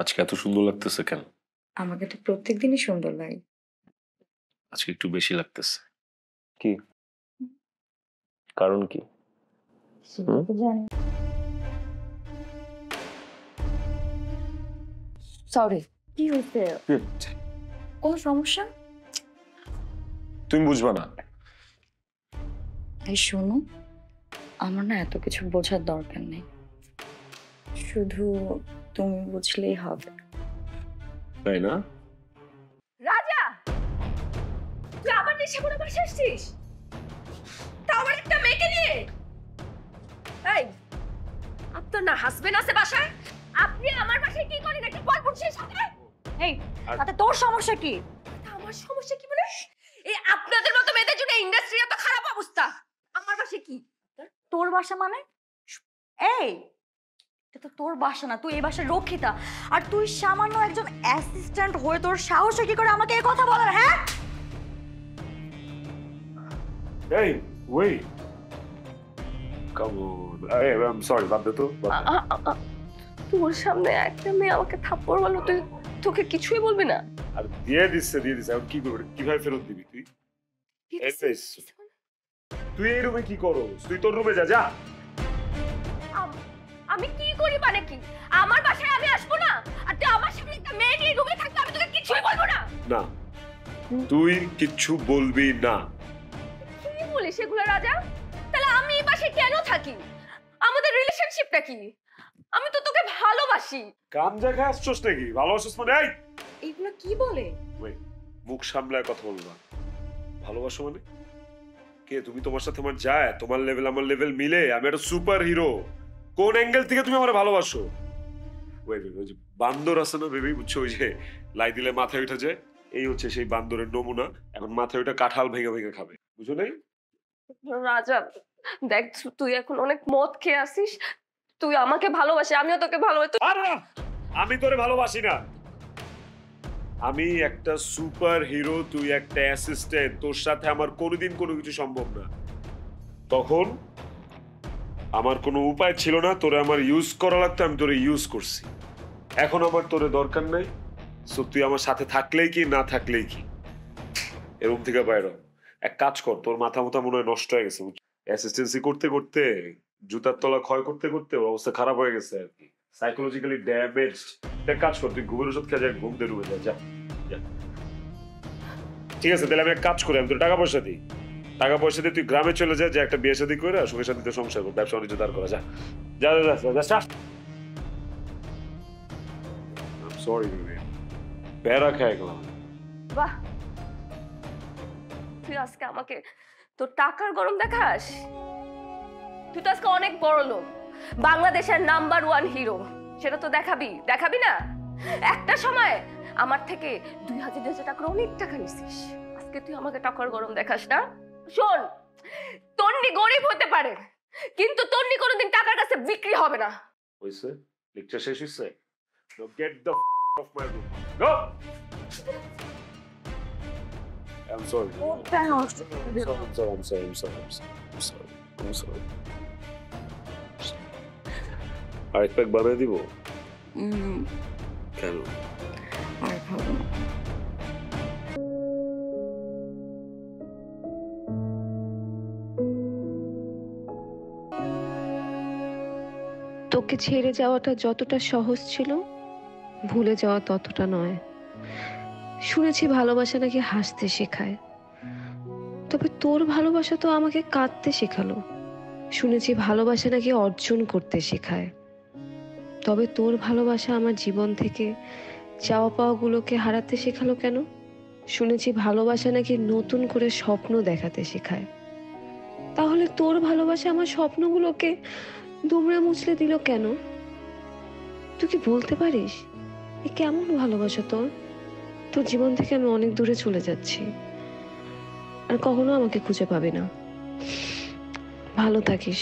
আজকে এত সুন্দর লাগতেছে কেন? আমাকে তো প্রত্যেকদিনই সুন্দর লাগে। আজকে একটু বেশি লাগতেছে। কি কারণ কি? সেটা তো জানি। সরি, কি হয়েছে? কোনো সমস্যা? তুমি বুঝবা না। এই শোনো, আমার না এত কিছু বোঝার দরকার নেই, শুধু তুমি বুঝলেই হবে। তাই না? রাজা, তুই আবার নেশা করে বাসা আসছিস? তাও আবার একটা মেয়েকে নিয়ে। এই, আপনার না হাসবেন্ড আছে বাসায়? আপনি আমার বাসায় কি করেন? একটা বয়ফ্রেন্ডের সাথে? এই, তাতে তোর সমস্যা কি? তা আমার সমস্যা কি বলে? এই আপনাদের মতো মেয়েদের জন্য ইন্ডাস্ট্রি এত খারাপ অবস্থা। আমার বাসায় কি? তোর বাসা মানে? এই, এটা তো তোর বাসা না, তুই এই বাসার রক্ষিতা। আর তুই সামান্য একজন অ্যাসিস্ট্যান্ট হয়ে তোর সাহস কি করে আমাকে এই কথা বলার? হ্যাঁ, এই wait, come on. I am sorry, বাদ দে তো, বাদ দে। তোর সামনে একটা মেয়ে আমাকে থাপ্পড় মারলো, তুই তোকে কিছুই বলবি না? আর দিয়ে দিচ্ছে এখন কি করবি? কিভাবে ফেরত দিবি তুই? তুই এই রুমে কি করো? তুই তোর রুমে যা, যা। আমি কি করি মানে কি? আমার বাসায় আমি আসবো না? আর তুই আমার সামনে একটা মেয়ে নিয়ে রুমে থাকতে, আমি তোকে কিছুই বলবো না? না, তুই কিচ্ছু বলবি না। কি বলিস এগুলো রাজা? তাহলে আমি এই বাসায় কেন থাকি? আমাদের রিলেশনশিপটা কি? আমি তো তোকে ভালোবাসি। কাম জায়গায় আসছস নাকি? ভালোবাসিস মানে? এই এগুলো কি বলে? ওয়েট, মুখ সামলায় কথা বলবা। ভালোবাসো মানে? কে তুমি? তোমার সাথে আমার যায়? তোমার লেভেল আমার লেভেল মিলে? আমি একটা সুপার হিরো। কোন অ্যাঙ্গেল থেকে তুমি আমার ভালোবাসো? ওয়েট, ওই যে বান্দর আছে না বেবি, বুঝছো? ওই যে লাই দিলে মাথায় উঠে যায়, এই হচ্ছে সেই বান্দরের নমুনা। এখন মাথায় ওইটা কাঁঠাল ভেঙে ভেঙে খাবে, বুঝো নাই? রাজা, দেখ তুই এখন অনেক মদ খেয়ে আসিস। তুই আমাকে ভালোবাসি, আমিও তোকে ভালোবাসি। আরে না, আমি তোরে ভালোবাসি না। আমি একটা সুপার হিরো, তুই একটা অ্যাসিস্ট্যান্ট। তোর সাথে আমার কোনোদিন কোনো কিছু সম্ভব না। তখন আমার কোনো উপায় ছিল না, তোরে আমার ইউজ করা লাগতো, আমি তোরে ইউজ করছি। এখন আমার তোরে দরকার নাই। সো তুই আমার সাথে থাকলেই কি, না থাকলেই কি। এরকম থেকে বাইরে হ। এক কাজ কর, তোর মাথা মতো মনে হয় নষ্ট হয়ে গেছে। অ্যাসিস্ট্যান্সি করতে করতে, জুতার তলা ক্ষয় করতে করতে ওর অবস্থা খারাপ হয়ে গেছে আর কি। Psychologically damaged. এক কাজ কর, তুই ঘুমের ওষুধ খেয়ে যা, ঘুম দিয়ে ডুবে যা, যা যা। ঠিক আছে, তাহলে আমি এক কাজ করি, আমি তোর টাকা পয়সা দিই। টাকা পয়সা দিয়ে তুই গ্রামে চলে যা, যে একটা বিয়ে শাদী করে সুখে শান্তিতে সংসার কর, ব্যবসা বাণিজ্য দাঁড় করা। যা যা যা যা যা। সরি বেবি, প্যারা খেয়ে গেলাম। বাহ, তুই আজকে আমাকে তোর টাকার গরম দেখাস? তুই তো আজকে অনেক বড় লোক, বাংলাদেশের নাম্বার 1 হিরো। সেটা তো দেখাবি, দেখাবি না? একটা সময় আমার থেকে 2000 টাকার অনেক টাকা নিছিস। আজকে তুই আমাকে টাকার গরম দেখাস না? শোন, তন্নি গরিব হতে পারে, কিন্তু তন্নি কোনোদিন টাকার কাছে বিক্রি হবে না। হইছে? লেকচার শেষ হইছে? Now get the of my room. Go! I'm sorry. I'm sorry. আরেক প্যাক বানিয়ে দিব? কেন? আর খাবো না। তোকে ছেড়ে যাওয়াটা যতটা সহজ ছিল, ভুলে যাওয়া ততটা নয়। শুনেছি ভালোবাসা নাকি হাসতে শেখায়, তবে তোর ভালোবাসা তো আমাকে কাঁদতে শেখালো। শুনেছি ভালোবাসা নাকি অর্জন করতে শেখায়, তবে তোর ভালোবাসা আমার জীবন থেকে চাওয়া পাওয়াগুলোকে হারাতে শেখালো কেন? শুনেছি ভালোবাসা নাকি নতুন করে স্বপ্ন দেখাতে শেখায়, তাহলে তোর ভালোবাসা আমার স্বপ্নগুলোকে দুমড়ে মুচড়ে দিল কেন? তুই কি বলতে পারিস এ কেমন ভালোবাসা তোর? তোর জীবন থেকে আমি অনেক দূরে চলে যাচ্ছি, আর কখনো আমাকে খুঁজে পাবি না। ভালো থাকিস।